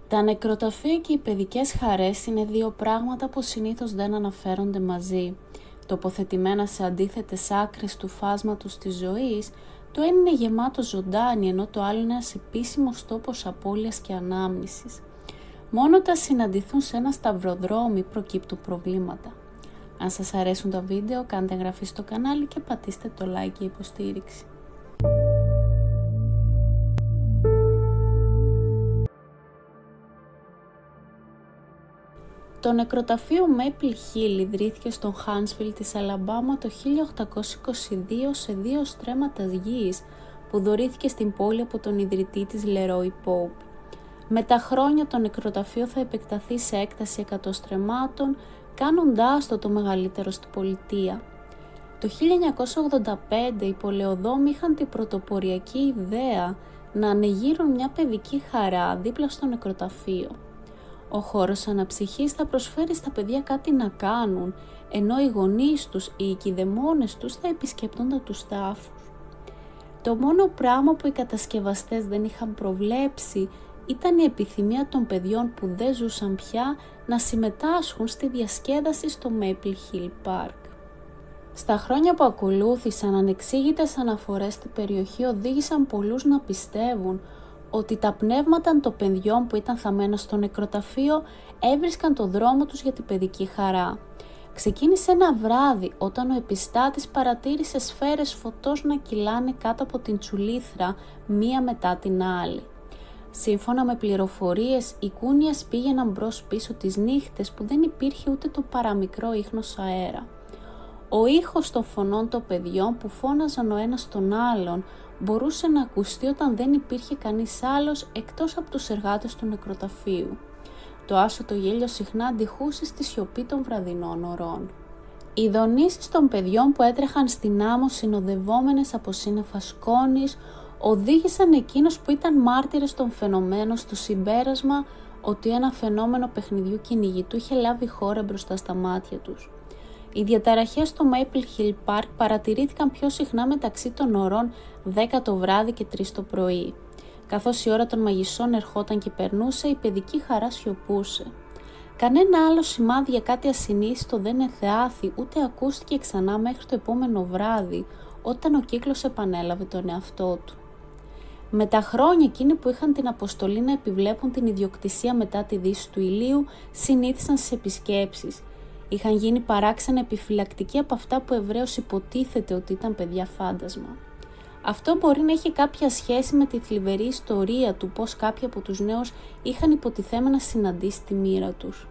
Τα νεκροταφεία και οι παιδικές χαρές είναι δύο πράγματα που συνήθως δεν αναφέρονται μαζί. Τοποθετημένα σε αντίθετες άκρες του φάσματος της ζωής, το ένα είναι γεμάτο ζωντάνι, ενώ το άλλο είναι ένας επίσημος τόπος απώλειας και ανάμνησης. Μόνο όταν συναντηθούν σε ένα σταυροδρόμι προκύπτουν προβλήματα. Αν σας αρέσουν τα βίντεο, κάντε εγγραφή στο κανάλι και πατήστε το like για υποστήριξη. Το νεκροταφείο Maple Hill ιδρύθηκε στο Huntsville της Αλαμπάμα το 1822 σε δύο στρέμματα γης που δωρήθηκε στην πόλη από τον ιδρυτή της Leroy Pope. Με τα χρόνια το νεκροταφείο θα επεκταθεί σε έκταση 100 στρεμμάτων, κάνοντάς το μεγαλύτερο στην πολιτεία. Το 1985 οι πολεοδόμοι είχαν την πρωτοποριακή ιδέα να ανεγείρουν μια παιδική χαρά δίπλα στο νεκροταφείο. Ο χώρος αναψυχής θα προσφέρει στα παιδιά κάτι να κάνουν, ενώ οι γονείς τους, οι οικειδαιμόνες τους θα επισκέπτονταν τους τάφους. Το μόνο πράγμα που οι κατασκευαστές δεν είχαν προβλέψει ήταν η επιθυμία των παιδιών που δεν ζούσαν πια να συμμετάσχουν στη διασκέδαση στο Maple Hill Park. Στα χρόνια που ακολούθησαν, ανεξήγητες αναφορές στην περιοχή οδήγησαν πολλούς να πιστεύουν ότι τα πνεύματα των παιδιών που ήταν θαμμένα στο νεκροταφείο έβρισκαν το δρόμο τους για την παιδική χαρά. Ξεκίνησε ένα βράδυ όταν ο επιστάτης παρατήρησε σφαίρες φωτός να κυλάνε κάτω από την τσουλήθρα μία μετά την άλλη. Σύμφωνα με πληροφορίες, οι κούνιες πήγαιναν μπρος πίσω τις νύχτες που δεν υπήρχε ούτε το παραμικρό ίχνος αέρα. Ο ήχος των φωνών των παιδιών που φώναζαν ο ένας τον άλλον μπορούσε να ακουστεί όταν δεν υπήρχε κανείς άλλος εκτός από τους εργάτες του νεκροταφείου. Το άσωτο γέλιο συχνά αντιχούσε στη σιωπή των βραδινών ωρών. Οι δονήσεις των παιδιών που έτρεχαν στην άμμο συνοδευόμενες από σύννεφα σκόνης οδήγησαν εκείνους που ήταν μάρτυρες των φαινομένων στο συμπέρασμα ότι ένα φαινόμενο παιχνιδιού κυνηγητού είχε λάβει χώρα μπροστά στα μάτια τους. Οι διαταραχές στο Maple Hill Park παρατηρήθηκαν πιο συχνά μεταξύ των ωρών 10 το βράδυ και 3 το πρωί. Καθώς η ώρα των μαγισσών ερχόταν και περνούσε, η παιδική χαρά σιωπούσε. Κανένα άλλο σημάδι για κάτι ασυνήθιστο δεν εθεάθη, ούτε ακούστηκε ξανά μέχρι το επόμενο βράδυ, όταν ο κύκλος επανέλαβε τον εαυτό του. Με τα χρόνια, εκείνοι που είχαν την αποστολή να επιβλέπουν την ιδιοκτησία μετά τη δύση του ηλίου συνήθισαν στις επισκέψεις. Είχαν γίνει παράξενα επιφυλακτικοί από αυτά που ευρέως υποτίθεται ότι ήταν παιδιά φάντασμα. Αυτό μπορεί να έχει κάποια σχέση με τη θλιβερή ιστορία του πώς κάποιοι από τους νέους είχαν υποτιθέμενα συναντήσει τη μοίρα τους.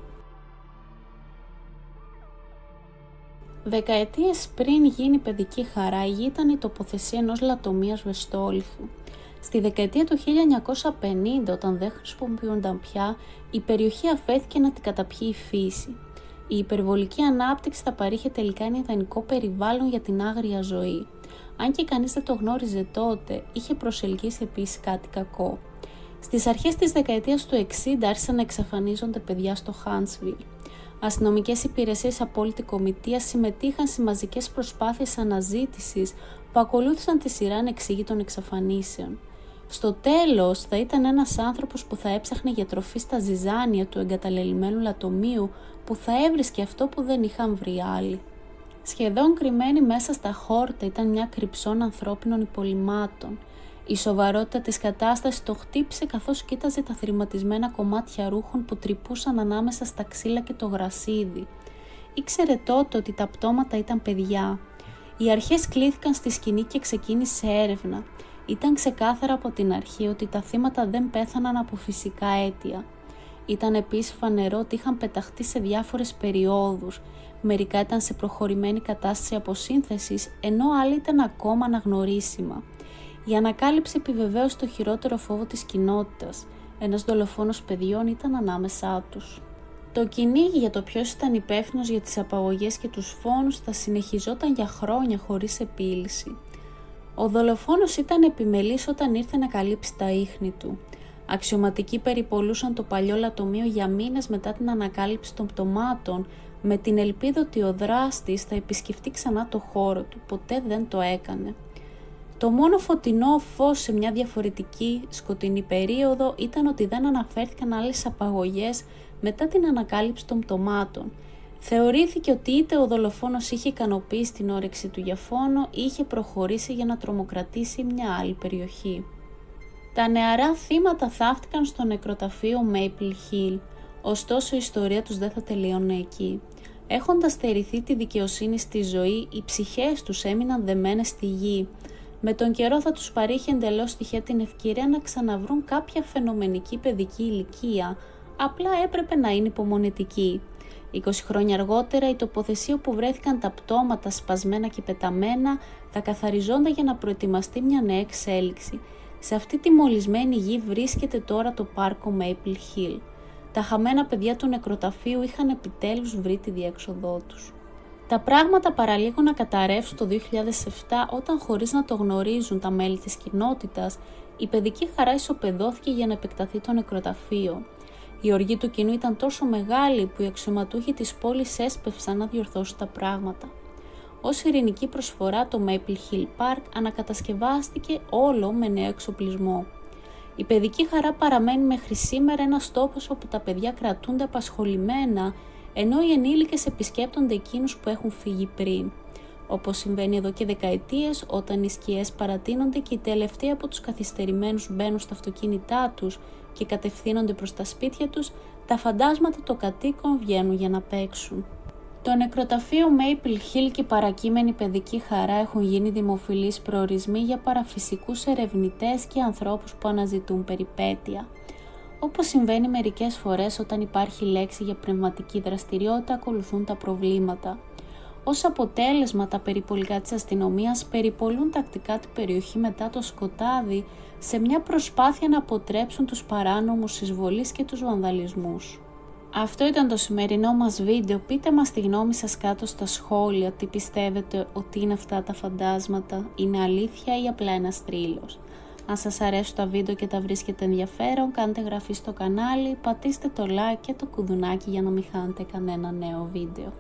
Δεκαετίες πριν γίνει παιδική χαρά, η γη ήταν η τοποθεσία ενός λατομείας βεστόλιθου. Στη δεκαετία του 1950, όταν δεν χρησιμοποιούνταν πια, η περιοχή αφέθηκε να την καταπιεί η φύση. Η υπερβολική ανάπτυξη θα παρήχε τελικά ένα ιδανικό περιβάλλον για την άγρια ζωή. Αν και κανείς δεν το γνώριζε τότε, είχε προσελκύσει επίσης κάτι κακό. Στις αρχές της δεκαετίας του 60 άρχισαν να εξαφανίζονται παιδιά στο Huntsville. Αστυνομικές υπηρεσίες από όλη την κομιτεία συμμετείχαν σε μαζικές προσπάθειες αναζήτησης που ακολούθησαν τη σειρά ανεξήγητων εξαφανίσεων. Στο τέλος θα ήταν ένας άνθρωπος που θα έψαχνε για τροφή στα ζυζάνια του εγκαταλελειμμένου λατομείου που θα έβρισκε αυτό που δεν είχαν βρει άλλοι. Σχεδόν κρυμμένη μέσα στα χόρτα ήταν μια κρυψών ανθρώπινων υπολοιμάτων. Η σοβαρότητα της κατάστασης το χτύπησε καθώς κοίταζε τα θρηματισμένα κομμάτια ρούχων που τρυπούσαν ανάμεσα στα ξύλα και το γρασίδι. Ήξερε τότε ότι τα πτώματα ήταν παιδιά. Οι αρχές κλήθηκαν στη σκηνή και ξεκίνησε έρευνα. Ήταν ξεκάθαρα από την αρχή ότι τα θύματα δεν πέθαναν από φυσικά αίτια. Ήταν επίσης φανερό ότι είχαν πεταχτεί σε διάφορες περιόδους. Μερικά ήταν σε προχωρημένη κατάσταση αποσύνθεσης, ενώ άλλα ήταν ακόμα αναγνωρίσιμα. Η ανακάλυψη επιβεβαίωσε το χειρότερο φόβο της κοινότητας. Ένας δολοφόνος παιδιών ήταν ανάμεσά τους. Το κυνήγι για το ποιος ήταν υπεύθυνος για τις απαγωγές και τους φόνους θα συνεχιζόταν για χρόνια χωρίς επίλυση. Ο δολοφόνος ήταν επιμελής όταν ήρθε να καλύψει τα ίχνη του. Αξιωματικοί περιπολούσαν το παλιό λατομείο για μήνες μετά την ανακάλυψη των πτωμάτων, με την ελπίδα ότι ο δράστης θα επισκεφτεί ξανά το χώρο του. Ποτέ δεν το έκανε. Το μόνο φωτεινό φως σε μια διαφορετική σκοτεινή περίοδο ήταν ότι δεν αναφέρθηκαν άλλες απαγωγές μετά την ανακάλυψη των πτωμάτων. Θεωρήθηκε ότι είτε ο δολοφόνος είχε ικανοποιήσει την όρεξη του για φόνο ή είχε προχωρήσει για να τρομοκρατήσει μια άλλη περιοχή. Τα νεαρά θύματα θαύτηκαν στο νεκροταφείο Maple Hill, ωστόσο η ιστορία τους δεν θα τελείωνε εκεί. Έχοντας στερηθεί τη δικαιοσύνη στη ζωή, οι ψυχές τους έμειναν δεμένες στη γη. Με τον καιρό θα τους παρήχε εντελώς τυχαία την ευκαιρία να ξαναβρούν κάποια φαινομενική παιδική ηλικία, απλά έπρεπε να είναι υπομονετικοί. 20 χρόνια αργότερα η τοποθεσία όπου βρέθηκαν τα πτώματα σπασμένα και πεταμένα θα καθαριζόνταν για να προετοιμαστεί μια νέα εξέλιξη. Σε αυτή τη μολυσμένη γη βρίσκεται τώρα το πάρκο Maple Hill. Τα χαμένα παιδιά του νεκροταφείου είχαν επιτέλους βρει τη διέξοδό τους. Τα πράγματα παραλίγο να καταρρεύσουν το 2007 όταν, χωρίς να το γνωρίζουν τα μέλη της κοινότητας, η παιδική χαρά ισοπεδώθηκε για να επεκταθεί το νεκροταφείο. Η οργή του κοινού ήταν τόσο μεγάλη που οι αξιωματούχοι της πόλης έσπευσαν να διορθώσουν τα πράγματα. Ως ειρηνική προσφορά το Maple Hill Park ανακατασκευάστηκε όλο με νέο εξοπλισμό. Η παιδική χαρά παραμένει μέχρι σήμερα ένας τόπος όπου τα παιδιά κρατούνται απασχολημένα, ενώ οι ενήλικες επισκέπτονται εκείνους που έχουν φύγει πριν. Όπως συμβαίνει εδώ και δεκαετίες, όταν οι σκιές παρατείνονται και οι τελευταίοι από τους καθυστερημένους μπαίνουν στα αυτοκίνητά τους και κατευθύνονται προς τα σπίτια τους, τα φαντάσματα των κατοίκων βγαίνουν για να παίξουν. Το νεκροταφείο Maple Hill και η παρακείμενη παιδική χαρά έχουν γίνει δημοφιλείς προορισμοί για παραφυσικούς ερευνητές και ανθρώπους που αναζητούν περιπέτεια. Όπως συμβαίνει μερικές φορές όταν υπάρχει λέξη για πνευματική δραστηριότητα, ακολουθούν τα προβλήματα. Ως αποτέλεσμα, τα περιπολικά της αστυνομίας περιπολούν τακτικά την περιοχή μετά το σκοτάδι σε μια προσπάθεια να αποτρέψουν τους παράνομους εισβολείς και τους βανδαλισμούς. Αυτό ήταν το σημερινό μας βίντεο. Πείτε μας τη γνώμη σας κάτω στα σχόλια, τι πιστεύετε ότι είναι αυτά τα φαντάσματα, είναι αλήθεια ή απλά ένας θρύλος. Αν σας αρέσουν τα βίντεο και τα βρίσκετε ενδιαφέρον, κάντε εγγραφή στο κανάλι, πατήστε το like και το κουδουνάκι για να μην χάνετε κανένα νέο βίντεο.